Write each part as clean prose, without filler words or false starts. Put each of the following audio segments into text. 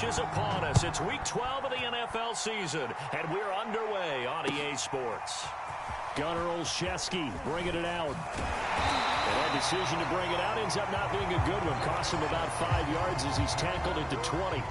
finish is upon us. It's Week 12 of the NFL season, and we're underway on EA Sports. Gunnar Olszewski bringing it out. And that decision to bring it out ends up not being a good one. Cost him about 5 yards as he's tackled at the 20.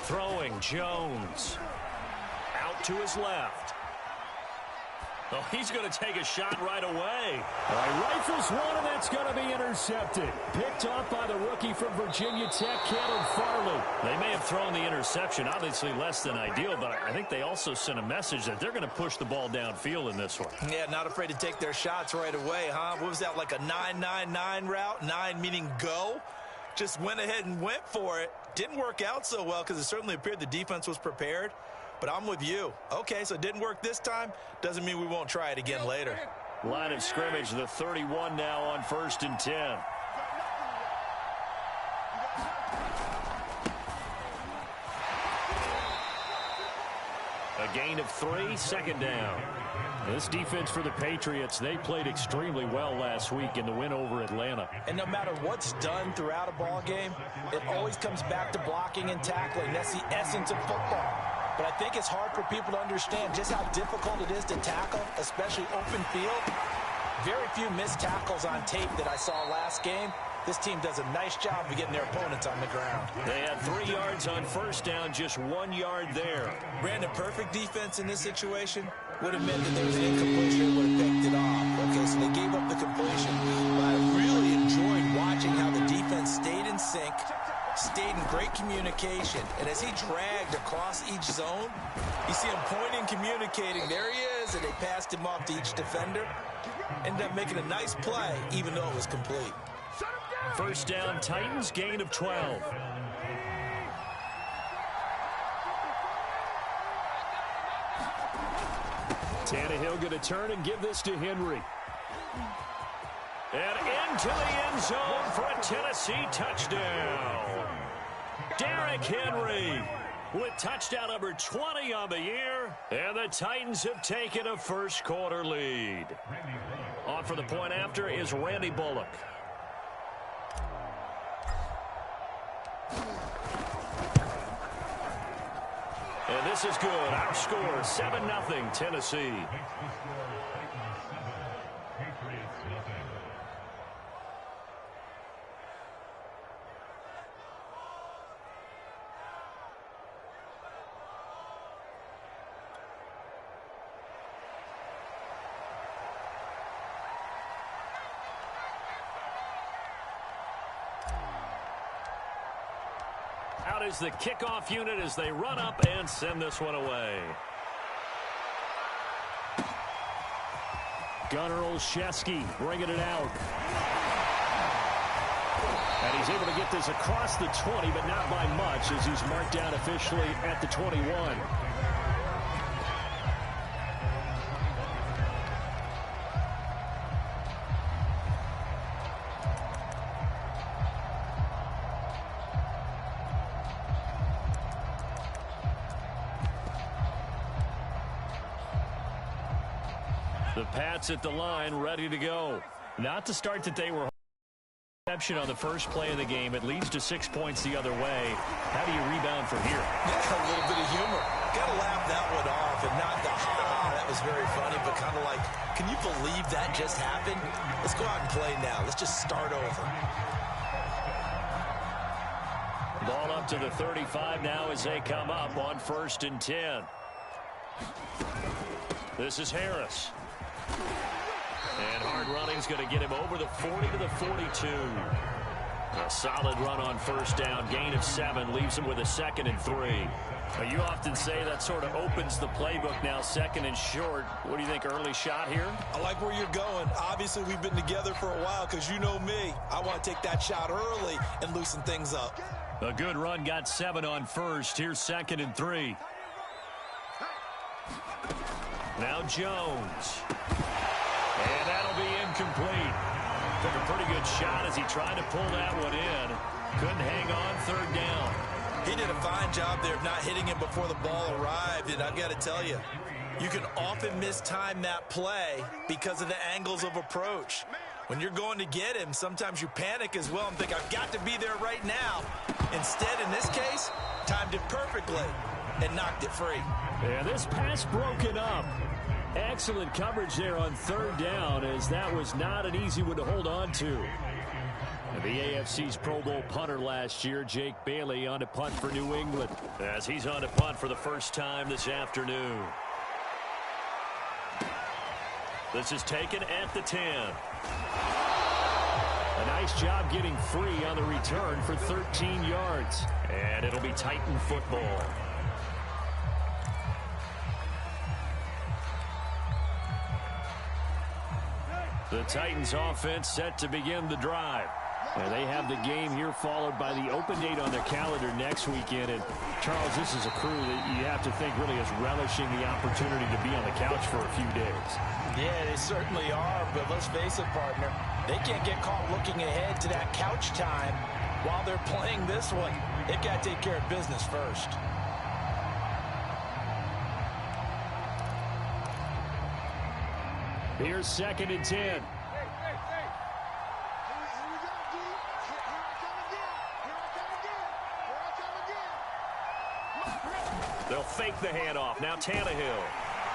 Throwing Jones. Out to his left. Oh, he's going to take a shot right away. All right, rifles one, and that's going to be intercepted. Picked off by the rookie from Virginia Tech, Caleb Farley. They may have thrown the interception, obviously less than ideal, but I think they also sent a message that they're going to push the ball downfield in this one. Yeah, not afraid to take their shots right away, huh? What was that, like a 9-9-9 route? 9 meaning go? Just went ahead and went for it. Didn't work out so well because it certainly appeared the defense was prepared. But I'm with you. Okay, so it didn't work this time. Doesn't mean we won't try it again later. Line of scrimmage, the 31 now on 1st and 10. A gain of 3, 2nd down. This defense for the Patriots, they played extremely well last week in the win over Atlanta. And no matter what's done throughout a ball game, it always comes back to blocking and tackling. That's the essence of football. But I think it's hard for people to understand just how difficult it is to tackle, especially open field. Very few missed tackles on tape that I saw last game. This team does a nice job of getting their opponents on the ground. They had 3 yards on 1st down, just 1 yard there. Brandon, perfect defense in this situation would have meant that there was an incompletion, would have picked it off. Okay, so they gave up the completion. But I really enjoyed watching how the defense stayed in sync, stayed in great communication. And as he dragged across each zone, you see him pointing, communicating. There he is, and they passed him off to each defender. Ended up making a nice play, even though it was complete. 1st down, Titans, gain of 12. Tannehill going to turn and give this to Henry. And into the end zone for a Tennessee touchdown. Derrick Henry with touchdown number 20 on the year. And the Titans have taken a first-quarter lead. On for the point after is Randy Bullock. And this is good. Our score, 7-0 Tennessee. Out is the kickoff unit as they run up and send this one away. Gunnar Olszewski bringing it out. And he's able to get this across the 20, but not by much as he's marked down officially at the 21. The Pats at the line, ready to go. Not the start that they were reception on the first play of the game. It leads to 6 points the other way. How do you rebound from here? Yeah, a little bit of humor. Got to laugh that one off, and not the that was very funny, but kind of like, can you believe that just happened? Let's go out and play now. Let's just start over. Ball up to the 35 now as they come up on 1st and 10. This is Harris. And hard running's going to get him over the 40 to the 42. A solid run on first down. Gain of 7 leaves him with a 2nd and 3. Well, you often say that sort of opens the playbook now, 2nd and short. What do you think, early shot here? I like where you're going. Obviously, we've been together for a while because you know me. I want to take that shot early and loosen things up. A good run, got 7 on first. Here's 2nd and 3. Now Jones. And that'll be incomplete. Took a pretty good shot as he tried to pull that one in. Couldn't hang on 3rd down. He did a fine job there of not hitting him before the ball arrived, and I've got to tell you, you can often mistime that play because of the angles of approach. When you're going to get him, sometimes you panic as well and think, I've got to be there right now. Instead, in this case, timed it perfectly and knocked it free. Yeah, this pass broken up. Excellent coverage there on 3rd down, as that was not an easy one to hold on to. The AFC's Pro Bowl punter last year, Jake Bailey, on to punt for New England, as he's on to punt for the first time this afternoon. This is taken at the 10. A nice job getting free on the return for 13 yards. And it'll be Titan football. The Titans offense set to begin the drive. And they have the game here followed by the open date on their calendar next weekend. And, Charles, this is a crew that you have to think really is relishing the opportunity to be on the couch for a few days. Yeah, they certainly are, but let's face it, partner. They can't get caught looking ahead to that couch time while they're playing this one. They've got to take care of business first. Here's 2nd and 10. They'll fake the handoff. Now Tannehill.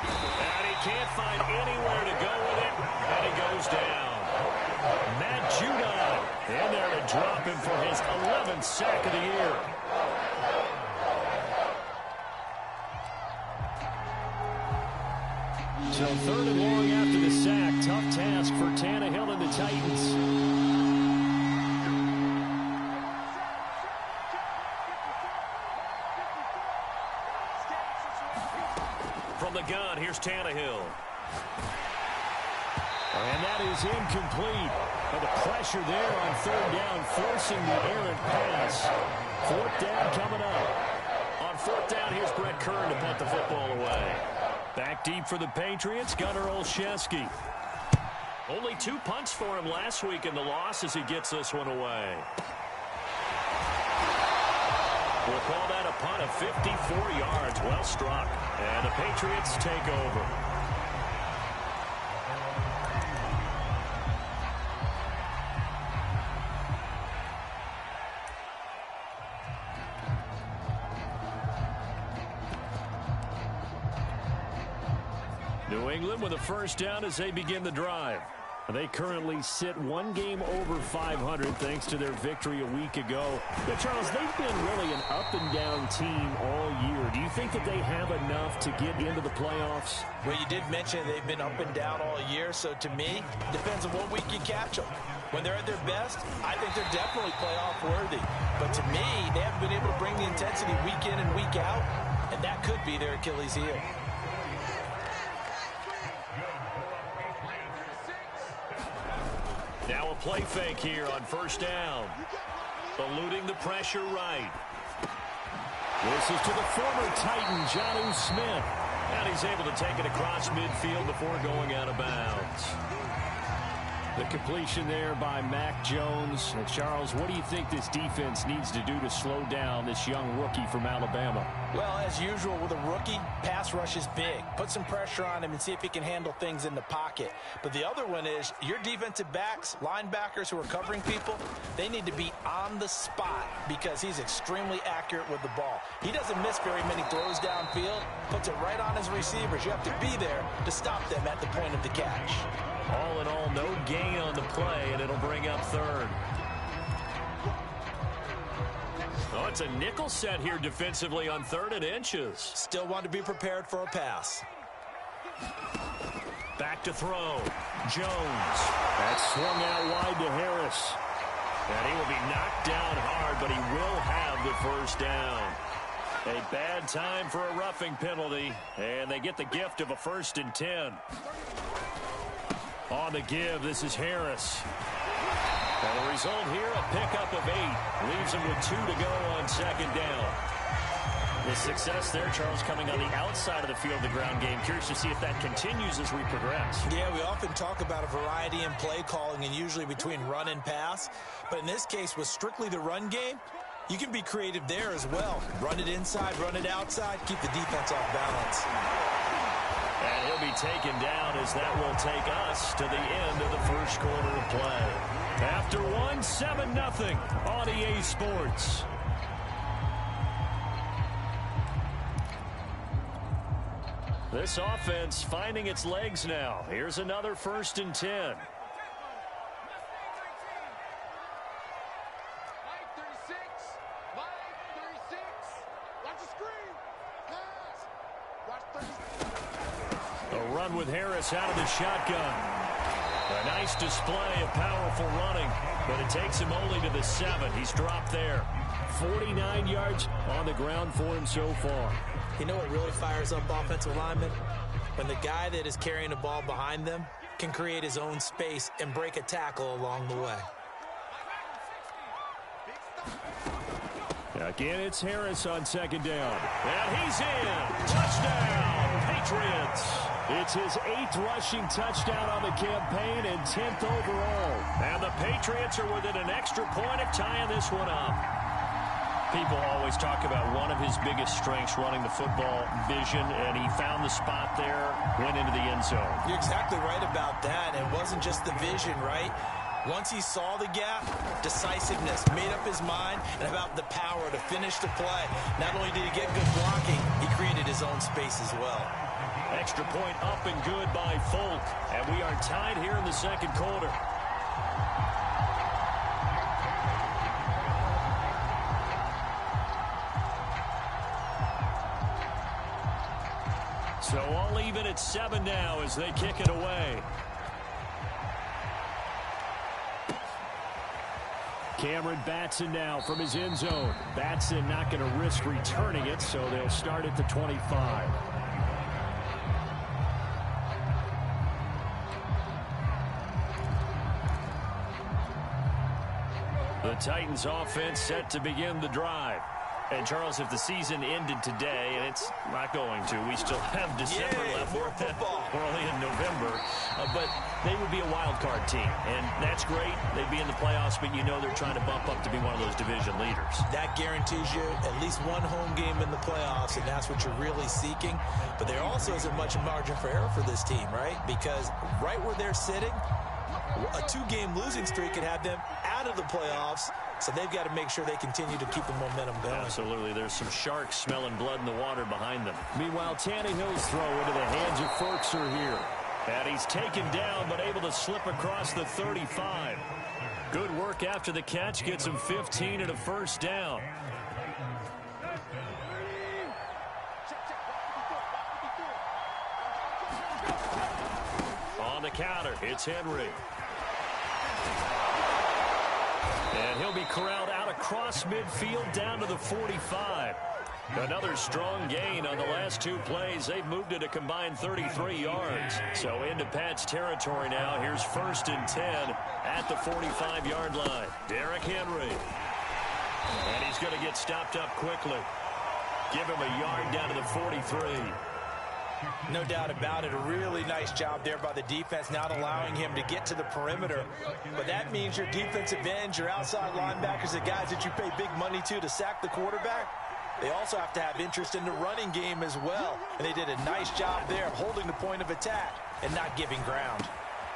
And he can't find anywhere to go with it. And he goes down. Matt Judon in there to drop him for his 11th sack of the year. So 3rd and long after the sack. Tough task for Tannehill and the Titans. From the gun, here's Tannehill. And that is incomplete. But the pressure there on 3rd down, forcing the errant pass. 4th down coming up. On 4th down, here's Brett Kern to punt the football away. Back deep for the Patriots, Gunnar Olszewski. Only 2 punts for him last week in the loss as he gets this one away. We'll call that a punt of 54 yards. Well struck. And the Patriots take over. New England with a first down as they begin the drive. They currently sit 1 game over 500 thanks to their victory a week ago. But Charles, they've been really an up-and-down team all year. Do you think that they have enough to get into the playoffs? Well, you did mention they've been up and down all year, so to me, depends on what week you catch them. When they're at their best, I think they're definitely playoff worthy. But to me, they haven't been able to bring the intensity week in and week out, and that could be their Achilles heel. Now a play fake here on first down. Eluding the pressure right. This is to the former Titan, Jonnu Smith. And he's able to take it across midfield before going out of bounds. The completion there by Mac Jones. And Charles, what do you think this defense needs to do to slow down this young rookie from Alabama? Well, as usual with a rookie, pass rush is big. Put some pressure on him and see if he can handle things in the pocket. But the other one is your defensive backs, linebackers who are covering people, they need to be on the spot because he's extremely accurate with the ball. He doesn't miss very many throws downfield, puts it right on his receivers. You have to be there to stop them at the point of the catch. All in all, no gain on the play, and it'll bring up 3rd. Oh, it's a nickel set here defensively on 3rd and inches. Still want to be prepared for a pass. Back to throw. Jones. That swung out wide to Harris. And he will be knocked down hard, but he will have the first down. A bad time for a roughing penalty, and they get the gift of a 1st and 10. On the give, this is Harris. And the result here, a pickup of 8. Leaves him with 2 to go on 2nd down. The success there, Charles, coming on the outside of the field, the ground game. Curious to see if that continues as we progress. Yeah, we often talk about a variety in play calling and usually between run and pass. But in this case, with strictly the run game, you can be creative there as well. Run it inside, run it outside, keep the defense off balance. And he'll be taken down as that will take us to the end of the first quarter of play. After one, 7-0 on EA Sports. This offense finding its legs now. Here's another 1st and 10. A run with Harris out of the shotgun. A nice display of powerful running, but it takes him only to the 7. He's dropped there. 49 yards on the ground for him so far. You know what really fires up offensive linemen? When the guy that is carrying the ball behind them can create his own space and break a tackle along the way. Again, it's Harris on 2nd down. And he's in. Touchdown, Patriots. It's his 8th rushing touchdown on the campaign and 10th overall. And the Patriots are within an extra point of tying this one up. People always talk about one of his biggest strengths, running the football, vision, and he found the spot there, went into the end zone. You're exactly right about that. It wasn't just the vision, right? Once he saw the gap, decisiveness, made up his mind, and about the power to finish the play. Not only did he get good blocking, he created his own space as well. Extra point up and good by Folk, and we are tied here in the 2nd quarter. So all even at 7 now as they kick it away. Cameron Batson now from his end zone. Batson not going to risk returning it, so they'll start at the 25. The Titans offense set to begin the drive. And, Charles, if the season ended today, and it's not going to, we still have December left. More football. We're only in November. But they would be a wild card team. And that's great. They'd be in the playoffs, but you know they're trying to bump up to be one of those division leaders. That guarantees you at least one home game in the playoffs, and that's what you're really seeking. But there also isn't much margin for error for this team, right? Because right where they're sitting, a 2-game losing streak could have them out of the playoffs. So they've got to make sure they continue to keep the momentum going. Absolutely. There's some sharks smelling blood in the water behind them. Meanwhile, Tannehill's throw into the hands of Ferkser here. And he's taken down, but able to slip across the 35. Good work after the catch. Gets him 15 and a 1st down. On the counter, it's Henry. And he'll be corralled out across midfield down to the 45. Another strong gain on the last 2 plays. They've moved it a combined 33 yards. So into Pat's territory now. Here's 1st and 10 at the 45-yard line. Derrick Henry. And he's going to get stopped up quickly. Give him a yard down to the 43. No doubt about it. A really nice job there by the defense, not allowing him to get to the perimeter. But that means your defensive ends, your outside linebackers, the guys that you pay big money to sack the quarterback, they also have to have interest in the running game as well. And they did a nice job there of holding the point of attack and not giving ground.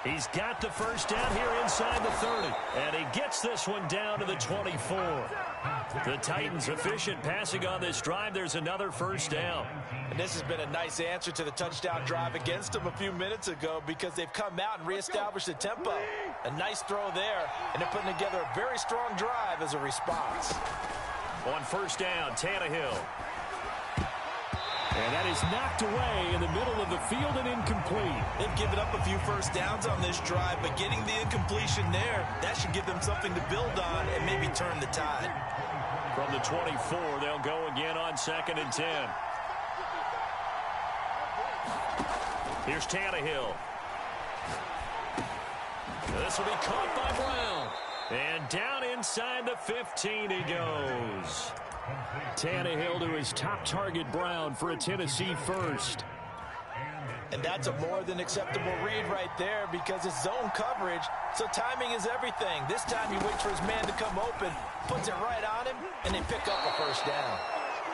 He's got the first down here inside the 30. And he gets this one down to the 24. The Titans efficient passing on this drive. There's another first down. And this has been a nice answer to the touchdown drive against them a few minutes ago because they've come out and reestablished the tempo. A nice throw there, and they're putting together a very strong drive as a response. On first down, Tannehill. And that is knocked away in the middle of the field and incomplete. They've given up a few first downs on this drive, but getting the incompletion there, that should give them something to build on and maybe turn the tide. From the 24, they'll go again on 2nd and 10. Here's Tannehill. This will be caught by Brown. And down inside the 15 he goes. Tannehill to his top target, Brown, for a Tennessee first. And that's a more than acceptable read right there because it's zone coverage, so timing is everything. This time he waits for his man to come open, puts it right on him, and they pick up a first down.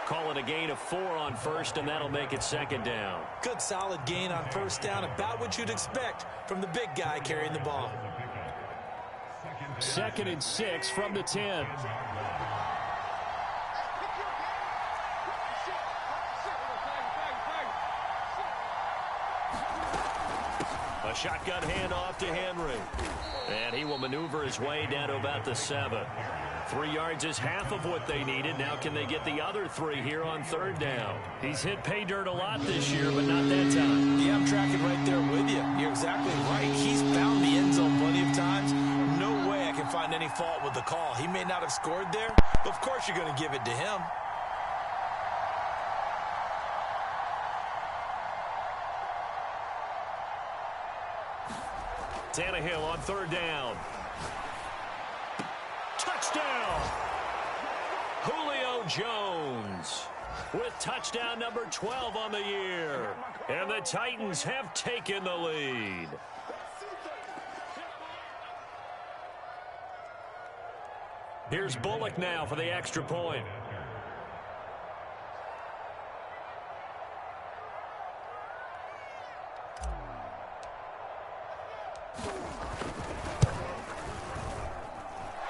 Call it a gain of 4 on first, and that'll make it 2nd down. Good solid gain on first down, about what you'd expect from the big guy carrying the ball. 2nd and 6 from the 10. A shotgun handoff to Henry. And he will maneuver his way down to about the 7. 3 yards is half of what they needed. Now can they get the other 3 here on 3rd down? He's hit pay dirt a lot this year, but not that time. Yeah, I'm tracking right there with you. You're exactly right. He's found the end zone plenty of times. No way I can find any fault with the call. He may not have scored there, but of course you're going to give it to him. Tannehill on 3rd down. Touchdown! Julio Jones with touchdown number 12 on the year. And the Titans have taken the lead. Here's Bullock now for the extra point.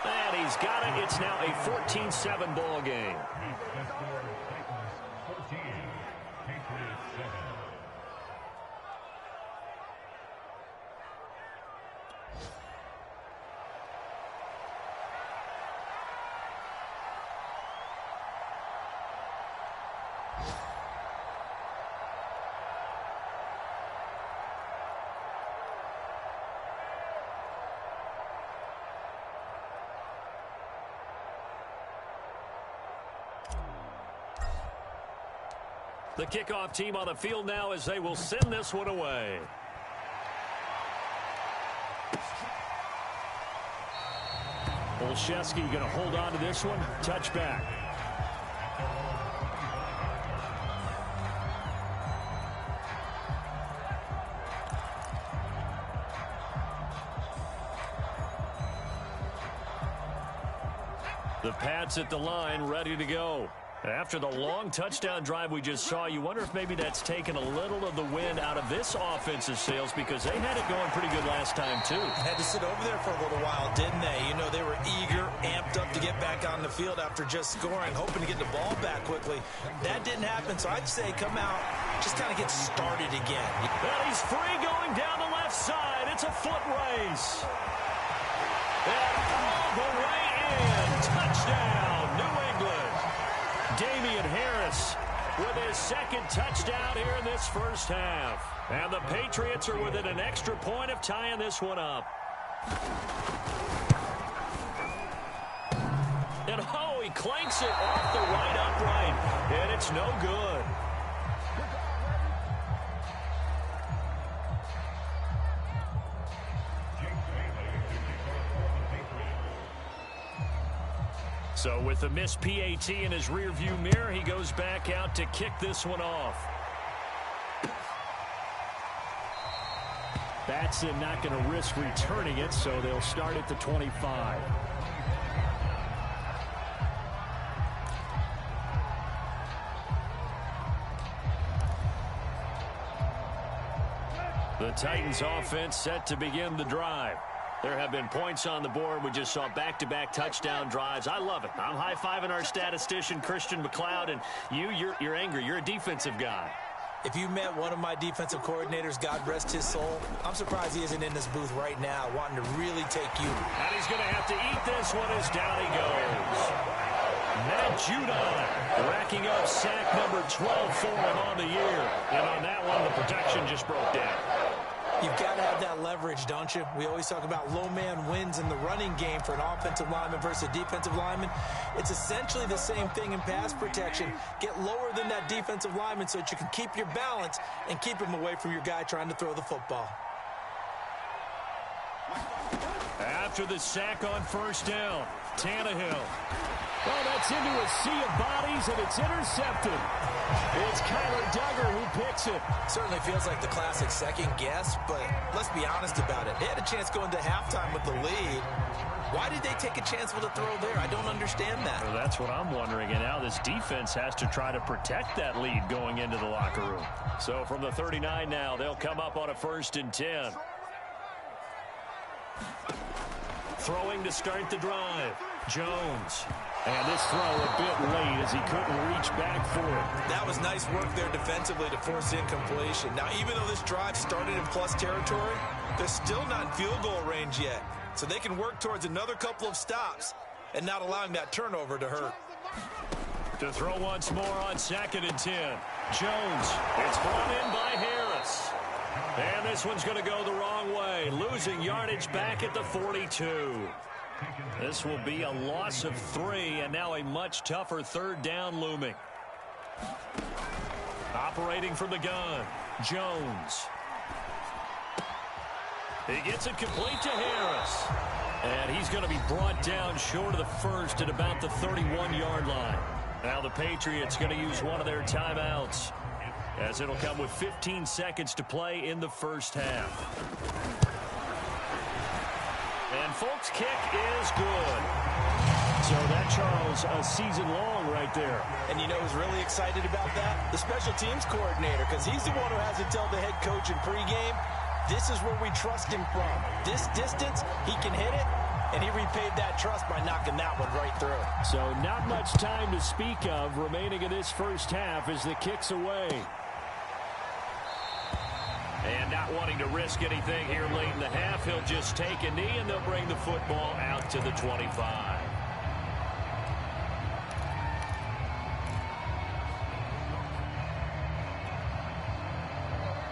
And he's got it. It's now a 14-7 ball game. The kickoff team on the field now as they will send this one away. Olszewski going to hold on to this one. Touchback. The Pats at the line ready to go. After the long touchdown drive we just saw, you wonder if maybe that's taken a little of the wind out of this offensive sails because they had it going pretty good last time, too. Had to sit over there for a little while, didn't they? You know, they were eager, amped up to get back on the field after just scoring, hoping to get the ball back quickly. That didn't happen, so I'd say come out, just kind of get started again. And he's free going down the left side. It's a foot race. And all the way in. Touchdown, New England. Damian Harris with his 2nd touchdown here in this first half. And the Patriots are within an extra point of tying this one up. And oh, he clanks it off the right upright. And it's no good. So with the missed PAT in his rearview mirror, he goes back out to kick this one off. Batson not going to risk returning it, so they'll start at the 25. The Titans offense set to begin the drive. There have been points on the board. We just saw back-to-back touchdown drives. I love it. I'm high-fiving our statistician, Christian McLeod, and you're angry. You're a defensive guy. If you met one of my defensive coordinators, God rest his soul, I'm surprised he isn't in this booth right now wanting to really take you. And he's going to have to eat this one as down he goes. Matt Judon racking up sack number 12 for him on the year. And on that one, the protection just broke down. You've got to have that leverage, don't you? We always talk about low man wins in the running game for an offensive lineman versus a defensive lineman. It's essentially the same thing in pass protection. Get lower than that defensive lineman so that you can keep your balance and keep him away from your guy trying to throw the football. After the sack on first down, Tannehill. Well, that's into a sea of bodies, and it's intercepted. It's Kyler Duggar who picks it. Certainly feels like the classic second guess, but let's be honest about it. They had a chance going to halftime with the lead. Why did they take a chance with a throw there? I don't understand that. Well, that's what I'm wondering, and now this defense has to try to protect that lead going into the locker room. So from the 39 now, they'll come up on a 1st and 10. Throwing to start the drive. Jones. And this throw a bit late as he couldn't reach back for it. That was nice work there defensively to force incompletion. Now, even though this drive started in plus territory, they're still not in field goal range yet. So they can work towards another couple of stops and not allowing that turnover to hurt. To throw once more on 2nd and 10. Jones. It's brought in by Harris. And this one's going to go the wrong way. Losing yardage back at the 42. This will be a loss of 3, and now a much tougher 3rd down looming. Operating from the gun, Jones. He gets it complete to Harris. And he's going to be brought down short of the first at about the 31-yard line. Now the Patriots going to use one of their timeouts, as it'll come with 15 seconds to play in the first half. And Folk's kick is good. So that, Charles, a season long right there. And you know who's really excited about that? The special teams coordinator, because he's the one who has to tell the head coach in pregame, this is where we trust him from. This distance, he can hit it, and he repaid that trust by knocking that one right through. So not much time to speak of remaining in this first half as the kick's away. And not wanting to risk anything here late in the half, he'll just take a knee, and they'll bring the football out to the 25.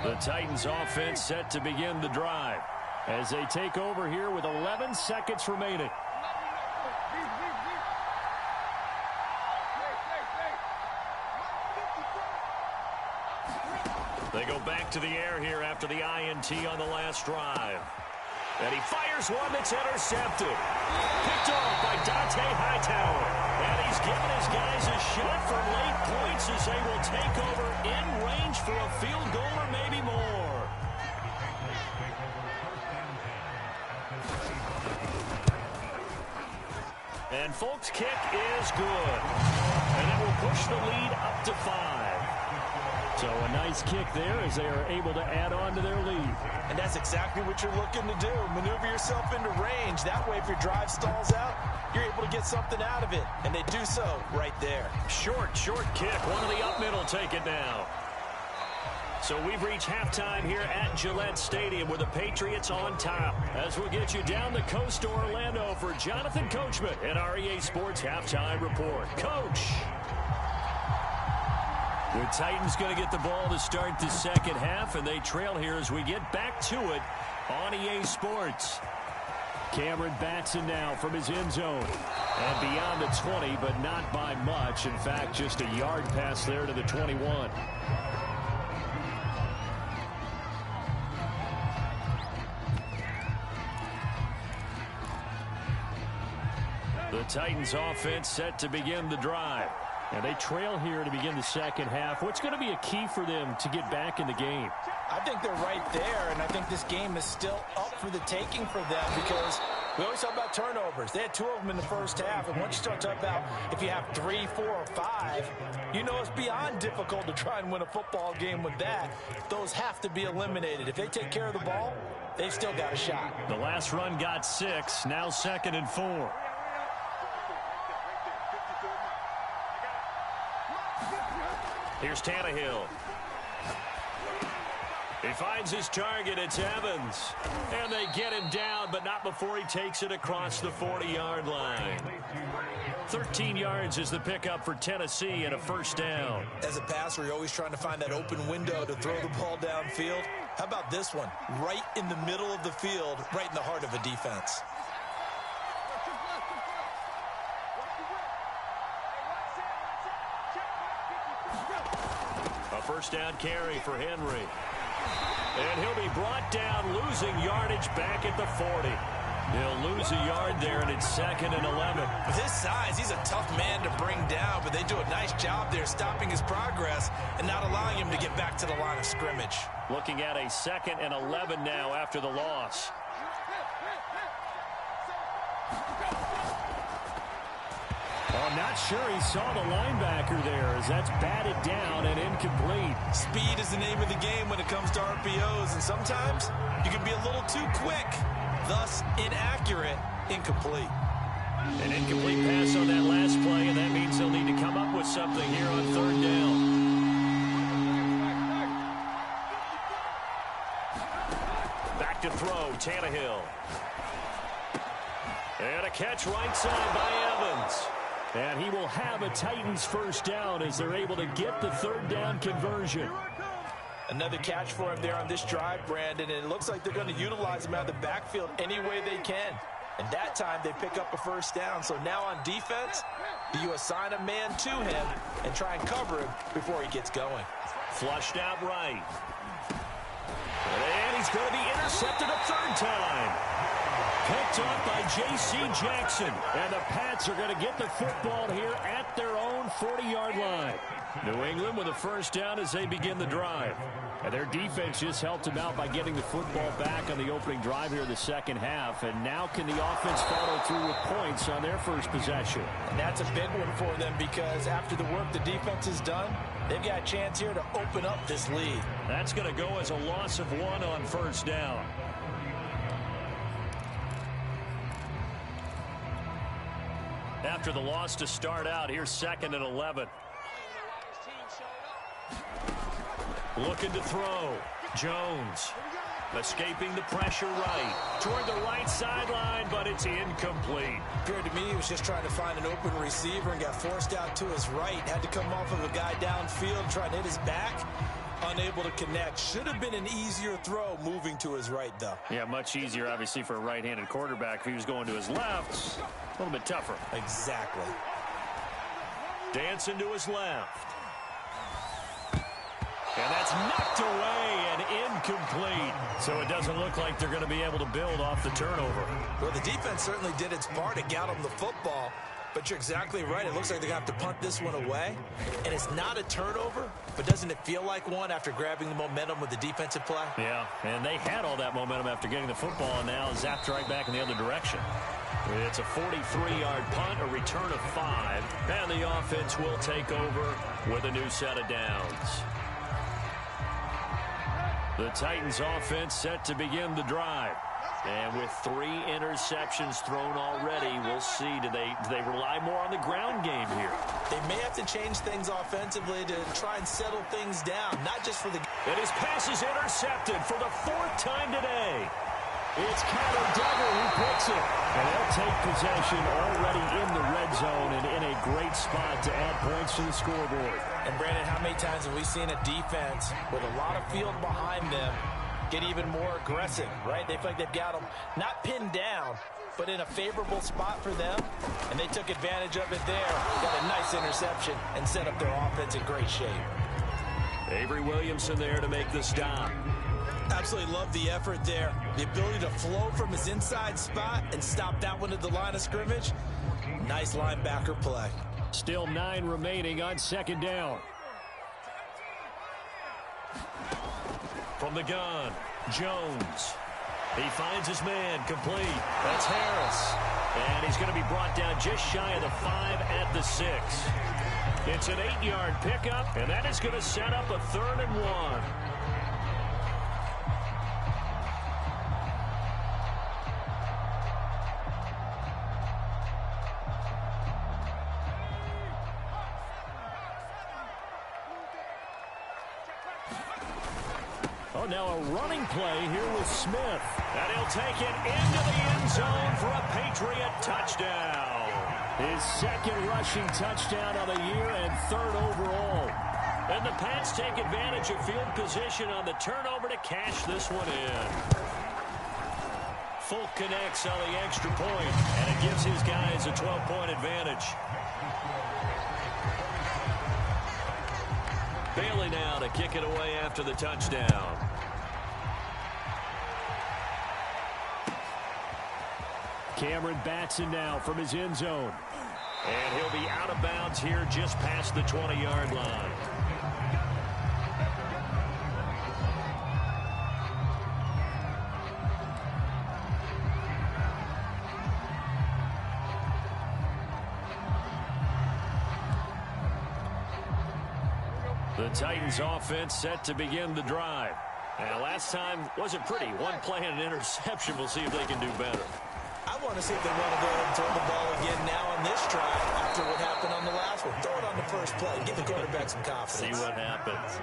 The Titans offense set to begin the drive as they take over here with 11 seconds remaining. They go back to the air here after the INT on the last drive. And he fires one that's intercepted. Picked off by Dante Hightower. And he's given his guys a shot for late points as they will take over in range for a field goal or maybe more. And Folk's kick is good. And it will push the lead up to 5. So a nice kick there as they are able to add on to their lead. And that's exactly what you're looking to do. Maneuver yourself into range. That way, if your drive stalls out, you're able to get something out of it. And they do so right there. Short kick. One of the up middle take it now. So we've reached halftime here at Gillette Stadium with the Patriots on top. As we'll get you down the coast to Orlando for Jonathan Coachman at our EA Sports Halftime Report. Coach. The Titans going to get the ball to start the second half, and they trail here as we get back to it on EA Sports. Cameron Batson now from his end zone. And beyond the 20, but not by much. In fact, just a yard pass there to the 21. The Titans offense set to begin the drive. And they trail here to begin the second half. What's going to be a key for them to get back in the game? I think they're right there, and I think this game is still up for the taking for them because we always talk about turnovers. They had 2 of them in the first half, and once you start talking about if you have 3, 4, or 5, you know it's beyond difficult to try and win a football game with that. Those have to be eliminated. If they take care of the ball, they've still got a shot. The last run got 6, now 2nd and 4. Here's Tannehill. He finds his target. It's Evans. And they get him down, but not before he takes it across the 40-yard line. 13 yards is the pickup for Tennessee and a first down. As a passer, you're always trying to find that open window to throw the ball downfield. How about this one? Right in the middle of the field, right in the heart of a defense. A first down carry for Henry. And he'll be brought down, losing yardage back at the 40. He'll lose a yard there, and it's 2nd and 11. With his size, he's a tough man to bring down, but they do a nice job there stopping his progress and not allowing him to get back to the line of scrimmage. Looking at a 2nd and 11 now after the loss. Oh, I'm not sure he saw the linebacker there as that's batted down and incomplete. Speed is the name of the game when it comes to RPOs, and sometimes you can be a little too quick, thus inaccurate, incomplete. An incomplete pass on that last play, and that means they'll need to come up with something here on 3rd down. Back to throw, Tannehill. And a catch right side by Evans. And he will have a Titans first down as they're able to get the 3rd down conversion. Another catch for him there on this drive, Brandon, and it looks like they're going to utilize him out of the backfield any way they can. And that time they pick up a first down. So now on defense, you assign a man to him and try and cover him before he gets going. Flushed out right. And he's going to be intercepted a 3rd time. Picked off by J.C. Jackson. And the Pats are going to get the football here at their own 40-yard line. New England with a first down as they begin the drive. And their defense just helped them out by getting the football back on the opening drive here in the second half. And now can the offense follow through with points on their first possession? And that's a big one for them because after the work the defense has done, they've got a chance here to open up this lead. That's going to go as a loss of 1 on first down. After the loss to start out, here's 2nd and 11. Looking to throw. Jones escaping the pressure right. Toward the right sideline, but it's incomplete. Appeared to me he was just trying to find an open receiver and got forced out to his right. Had to come off of a guy downfield trying to hit his back. Unable to connect. Should have been an easier throw moving to his right, though. Yeah, much easier, obviously, for a right-handed quarterback. If he was going to his left, a little bit tougher. Exactly. Dancing to his left. And that's knocked away and incomplete. So it doesn't look like they're going to be able to build off the turnover. Well, the defense certainly did its part to get them the football. But you're exactly right. It looks like they're going to have to punt this one away. And it's not a turnover, but doesn't it feel like one after grabbing the momentum with the defensive play? Yeah, and they had all that momentum after getting the football, and now zapped right back in the other direction. It's a 43-yard punt, a return of 5, and the offense will take over with a new set of downs. The Titans offense set to begin the drive. And with 3 interceptions thrown already, we'll see. Do they rely more on the ground game here? They may have to change things offensively to try and settle things down, not just for the... And his pass is intercepted for the 4th time today. It's Connor Duggar who picks it. And they'll take possession already in the red zone and in a great spot to add points to the scoreboard. And, Brandon, how many times have we seen a defense with a lot of field behind them get even more aggressive, right? They feel like they've got them not pinned down, but in a favorable spot for them, and they took advantage of it there. Got a nice interception and set up their offense in great shape. Avery Williamson there to make the stop. Absolutely love the effort there. The ability to flow from his inside spot and stop that one at the line of scrimmage. Nice linebacker play. Still 9 remaining on 2nd down. From the gun, Jones. He finds his man, complete. That's Harris. And he's going to be brought down just shy of the 5 at the 6. It's an 8-yard pickup, and that is going to set up a 3rd and 1. So now a running play here with Smith. And he'll take it into the end zone for a Patriot touchdown. His second rushing touchdown of the year and third overall. And the Pats take advantage of field position on the turnover to cash this one in. Folk connects on the extra point, and it gives his guys a 12-point advantage. Bailey now to kick it away after the touchdown. Cameron Batson now from his end zone. And he'll be out of bounds here just past the 20-yard line. The Titans offense set to begin the drive. And last time wasn't pretty. One play and an interception. We'll see if they can do better. I want to see if they want to go ahead and throw the ball again now on this drive after what happened on the last one. Throw it on the first play. Give the quarterback some confidence. See what happens.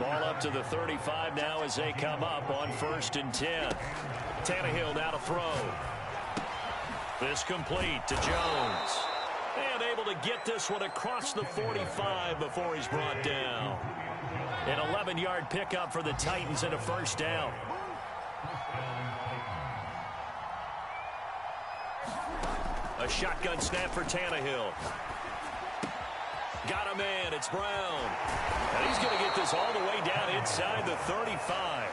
Ball up to the 35 now as they come up on 1st and 10. Tannehill now to throw. This complete to Jones. And able to get this one across the 45 before he's brought down. An 11-yard pickup for the Titans and a first down. A shotgun snap for Tannehill. Got a man. It's Brown. And he's going to get this all the way down inside the 35.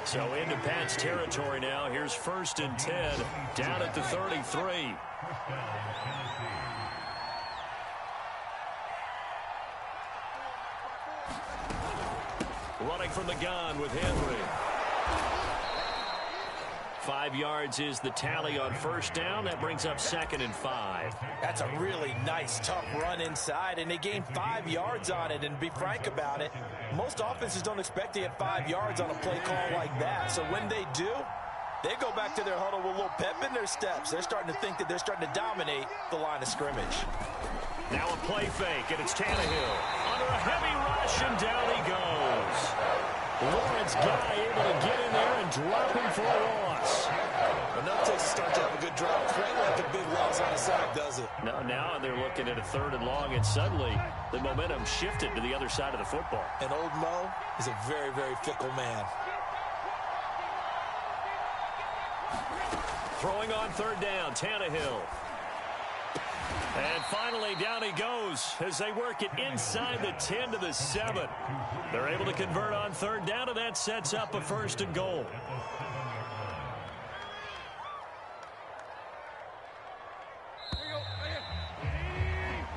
So into Pat's territory now. Here's 1st and 10 down at the 33. Running from the gun with Henry. 5 yards is the tally on first down. That brings up 2nd and 5. That's a really nice, tough run inside, and they gained 5 yards on it. And to be frank about it, most offenses don't expect to get 5 yards on a play call like that. So when they do, they go back to their huddle with a little pep in their steps. They're starting to think that they're starting to dominate the line of scrimmage. Now a play fake, and it's Tannehill. Under a heavy rush, and down he goes. Lawrence Guy able to get in there and drop him for a loss. Enough takes to start to have a good drop. Quite like a big loss on the sack, does it? No, now they're looking at a 3rd and long, and suddenly the momentum shifted to the other side of the football. And old Mo is a very, very fickle man. Throwing on 3rd down, Tannehill. And finally, down he goes as they work it inside the 10 to the 7. They're able to convert on 3rd down, and that sets up a 1st and goal.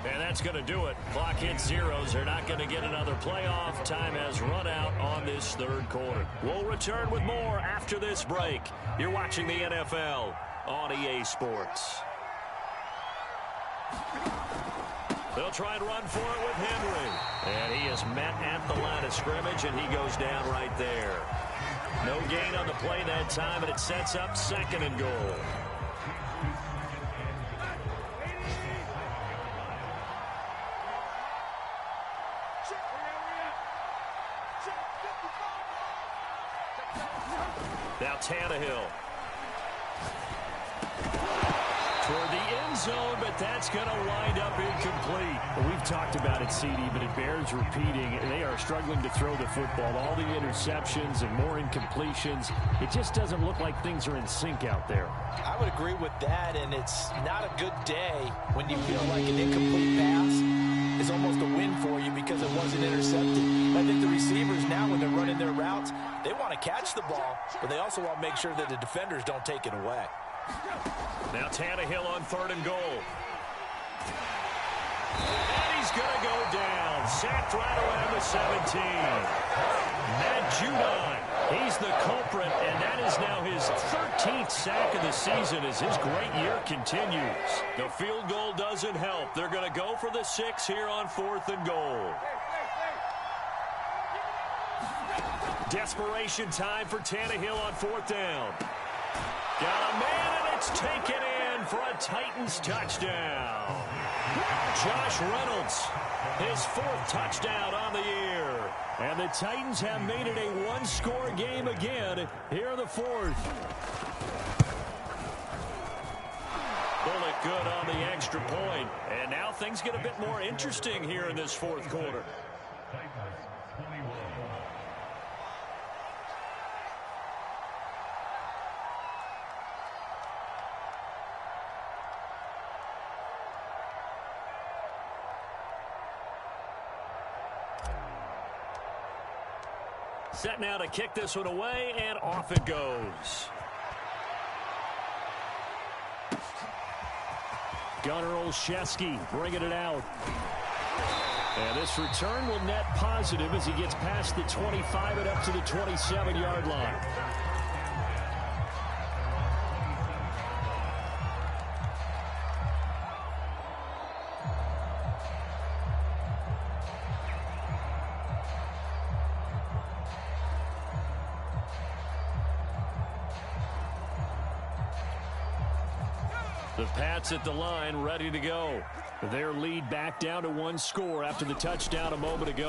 And that's going to do it. Clock hits zeros. They're not going to get another playoff. Time has run out on this 3rd quarter. We'll return with more after this break. You're watching the NFL on EA Sports. They'll try and run for it with Henry. And he is met at the line of scrimmage, and he goes down right there. No gain on the play that time, and it sets up 2nd and goal. Now Tannehill. Toward the end zone, but that's going to wind up incomplete. Well, we've talked about it, CD, but it bears repeating. They are struggling to throw the football. All the interceptions and more incompletions. It just doesn't look like things are in sync out there. I would agree with that, and it's not a good day when you feel like an incomplete pass is almost a win for you because it wasn't intercepted. I think the receivers now, when they're running their routes, they want to catch the ball, but they also want to make sure that the defenders don't take it away. Now Tannehill on 3rd and goal. And he's going to go down. Sacked right around the 17. Matt Judon, he's the culprit, and that is now his 13th sack of the season as his great year continues. The field goal doesn't help. They're going to go for the 6 here on 4th and goal. Desperation time for Tannehill on 4th down. Got a man, and it's taken in in for a Titans touchdown. Josh Reynolds, his 4th touchdown on the year. And the Titans have made it a one-score game again here in the 4th. Bullet good on the extra point. And now things get a bit more interesting here in this 4th quarter. Set now to kick this one away, and off it goes. Gunnar Olszewski bringing it out. And this return will net positive as he gets past the 25 and up to the 27-yard line. The Pats at the line, ready to go. Their lead back down to 1 score after the touchdown a moment ago.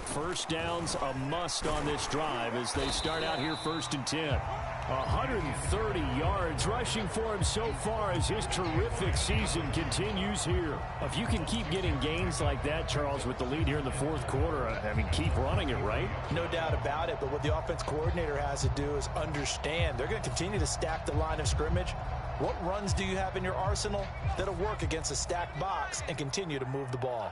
First down's a must on this drive as they start out here 1st and 10. 130 yards rushing for him so far as his terrific season continues here. If you can keep getting gains like that, Charles, with the lead here in the 4th quarter, I mean, keep running it, right? No doubt about it, but what the offense coordinator has to do is understand they're going to continue to stack the line of scrimmage. What runs do you have in your arsenal that'll work against a stacked box and continue to move the ball?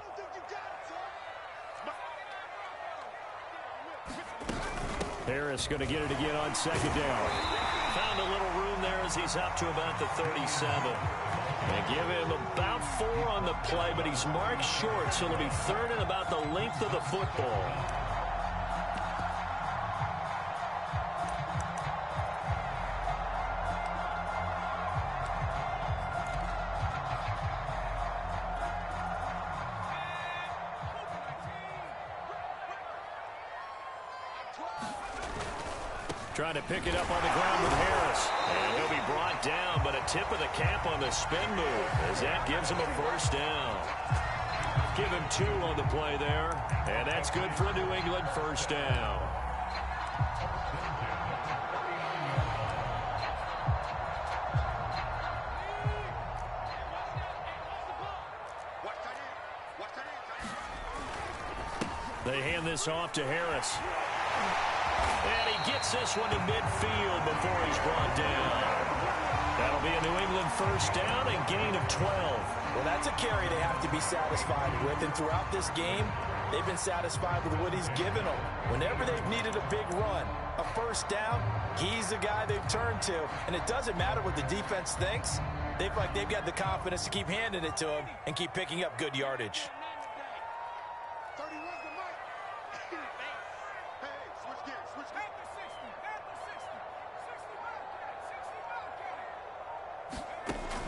Harris going to get it again on 2nd down. Found a little room there as he's up to about the 37. They give him about 4 on the play, but he's marked short, so it'll be 3rd and about the length of the football. Trying to pick it up on the ground with Harris. And he'll be brought down, but a tip of the cap on the spin move as that gives him a 1st down. Give him 2 on the play there. And that's good for a New England 1st down. They hand this off to Harris. And he gets this one to midfield before he's brought down. That'll be a New England 1st down and gain of 12. Well, that's a carry they have to be satisfied with. And throughout this game, they've been satisfied with what he's given them. Whenever they've needed a big run, a 1st down, he's the guy they've turned to. And it doesn't matter what the defense thinks. They've got the confidence to keep handing it to him and keep picking up good yardage.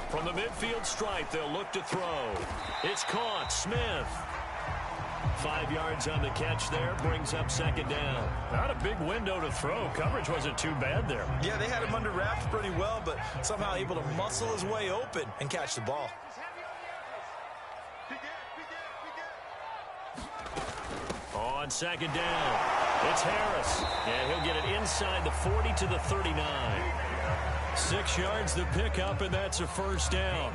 From the midfield stripe, they'll look to throw. It's caught. Smith. 5 yards on the catch there. Brings up 2nd down. Not a big window to throw. Coverage wasn't too bad there. Yeah, they had him under wraps pretty well, but somehow able to muscle his way open and catch the ball. On 2nd down, it's Harris. And he'll get it inside the 40 to the 39. 6 yards to pick up, and that's a 1st down.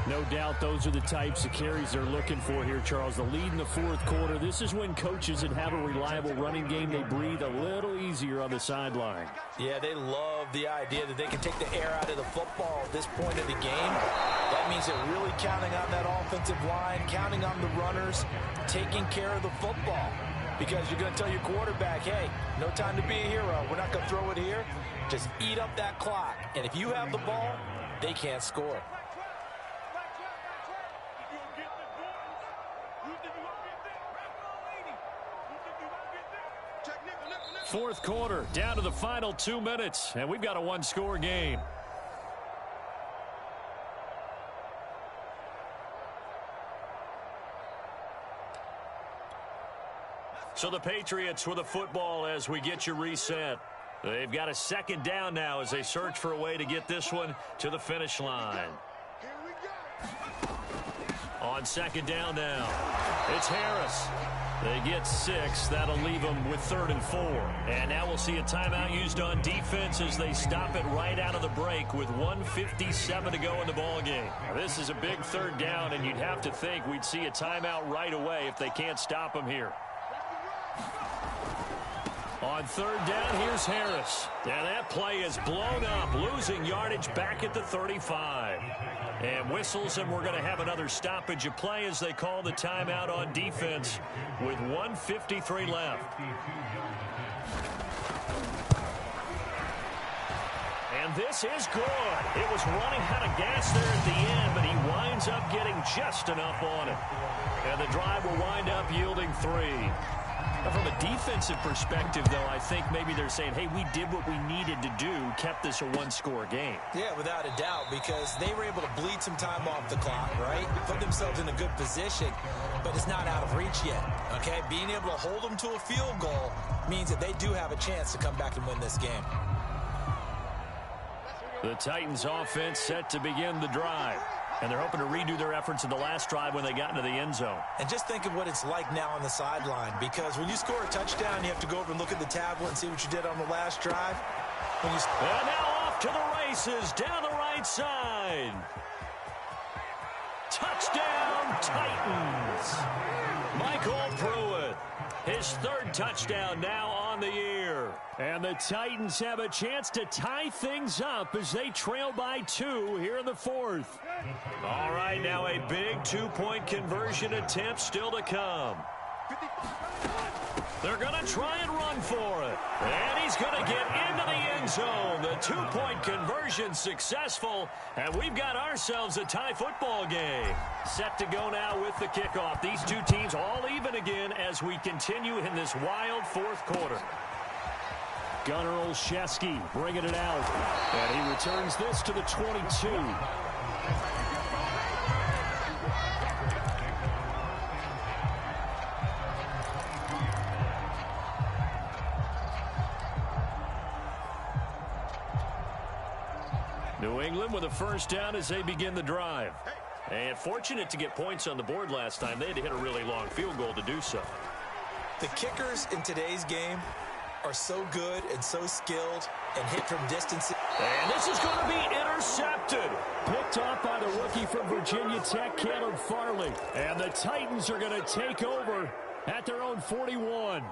No doubt those are the types of carries they're looking for here, Charles. The lead in the 4th quarter. This is when coaches that have a reliable running game, they breathe a little easier on the sideline. Yeah, they love the idea that they can take the air out of the football at this point of the game. That means they're really counting on that offensive line, counting on the runners, taking care of the football. Because you're going to tell your quarterback, hey, no time to be a hero. We're not going to throw it here. Just eat up that clock. And if you have the ball, they can't score. Fourth quarter, down to the final 2 minutes, and we've got a one-score game. So the Patriots with the football as we get you reset. They've got a 2nd down now as they search for a way to get this one to the finish line. On second down now, it's Harris. They get 6. That'll leave them with 3rd and 4. And now we'll see a timeout used on defense as they stop it right out of the break with 1:57 to go in the ballgame. This is a big 3rd down, and you'd have to think we'd see a timeout right away if they can't stop them here. On 3rd down, here's Harris. And that play is blown up, losing yardage back at the 35. And whistles, and we're going to have another stoppage of play as they call the timeout on defense with 1:53 left. And this is good. It was running out of gas there at the end, but he winds up getting just enough on it. And the drive will wind up yielding 3. From a defensive perspective, though, I think maybe they're saying, hey, we did what we needed to do, kept this a one-score game. Yeah, without a doubt, because they were able to bleed some time off the clock, right? Put themselves in a good position, but it's not out of reach yet, okay? Being able to hold them to a field goal means that they do have a chance to come back and win this game. The Titans offense set to begin the drive. And they're hoping to redo their efforts in the last drive when they got into the end zone. And just think of what it's like now on the sideline, because when you score a touchdown, you have to go over and look at the tablet and see what you did on the last drive. And now off to the races down the right side. Touchdown, Titans. Michael Pruitt, his 3rd touchdown now on the year. And the Titans have a chance to tie things up as they trail by 2 here in the 4th. All right, now a big 2-point conversion attempt still to come. They're going to try and run for it. And he's going to get into the end zone. The 2-point conversion successful. And we've got ourselves a tie football game. Set to go now with the kickoff. These two teams all even again as we continue in this wild 4th quarter. Gunnar Olszewski bringing it out. And he returns this to the 22. New England with a 1st down as they begin the drive. And fortunate to get points on the board last time. They had to hit a really long field goal to do so. The kickers in today's game are so good and so skilled and hit from distance. And this is going to be intercepted. Picked off by the rookie from Virginia Tech, Caleb Farley. And the Titans are going to take over at their own 41.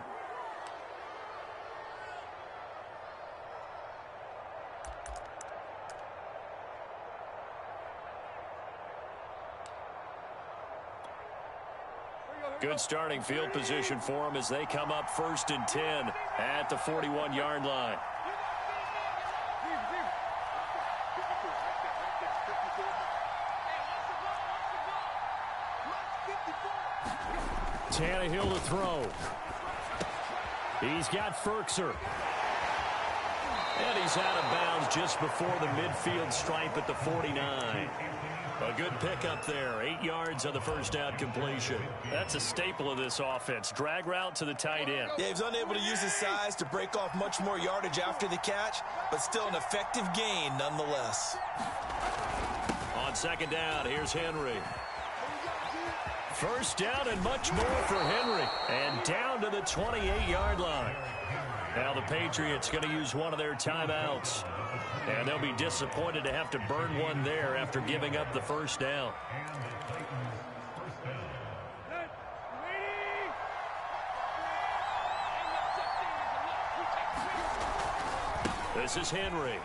Good starting field position for them as they come up 1st and 10 at the 41-yard line. Tannehill to throw. He's got Ferkser. And he's out of bounds just before the midfield stripe at the 49. A good pickup there. 8 yards on the 1st down completion. That's a staple of this offense. Drag route to the tight end. Yeah, he was unable to use his size to break off much more yardage after the catch, but still an effective gain nonetheless. On 2nd down, here's Henry. 1st down and much more for Henry. And down to the 28-yard line. Now the Patriots going to use one of their timeouts. And they'll be disappointed to have to burn one there after giving up the 1st down. This is Henry.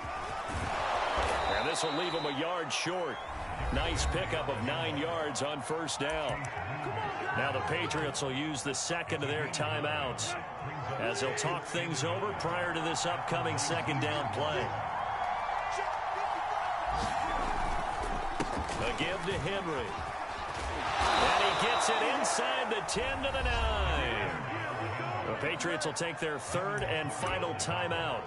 And this will leave him a yard short. Nice pickup of 9 yards on 1st down. Now the Patriots will use the 2nd of their timeouts as they'll talk things over prior to this upcoming 2nd down play. A give to Henry. And he gets it inside the 10 to the 9. The Patriots will take their 3rd and final timeout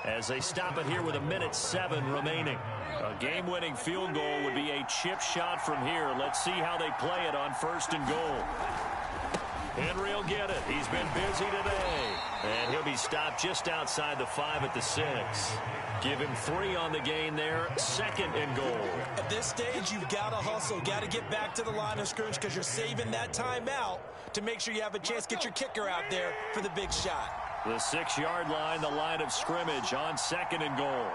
as they stop it here with 1:07 remaining. A game-winning field goal would be a chip shot from here. Let's see how they play it on 1st and goal. Henry will get it. He's been busy today. And he'll be stopped just outside the 5 at the 6. Give him 3 on the gain there. 2nd and goal. At this stage, you've got to hustle. Got to get back to the line of scrimmage because you're saving that timeout to make sure you have a chance to get your kicker out there for the big shot. The 6-yard line, the line of scrimmage on 2nd and goal.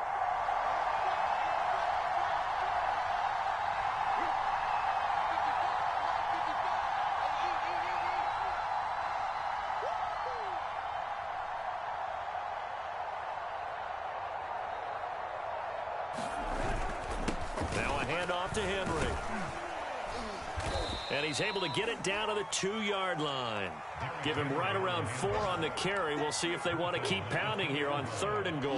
Now a handoff to Henry. And he's able to get it down to the 2-yard line. Give him right around 4 on the carry. We'll see if they want to keep pounding here on 3rd and goal.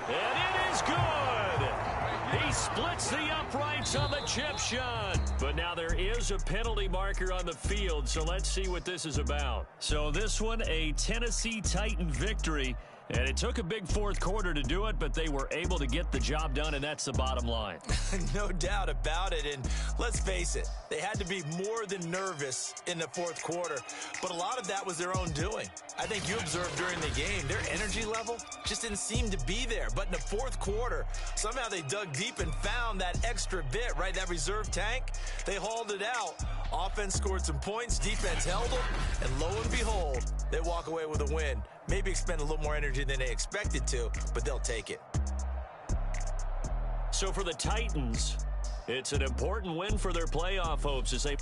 And it is good. He splits the uprights on the chip shot. But now there is a penalty marker on the field, so let's see what this is about. So this one, a Tennessee Titan victory, and it took a big 4th quarter to do it, but they were able to get the job done, and that's the bottom line. No doubt about it, and let's face it, they had to be more than nervous in the 4th quarter, but a lot of that was their own doing. I think you observed during the game, their energy level just didn't seem to be there, but in the 4th quarter, somehow they dug deep and found that extra bit, right, that reserve tank. They hauled it out. Offense scored some points, defense held them, and lo and behold, they walk away with a win. Maybe expend a little more energy than they expected to, but they'll take it. So for the Titans, it's an important win for their playoff hopes as they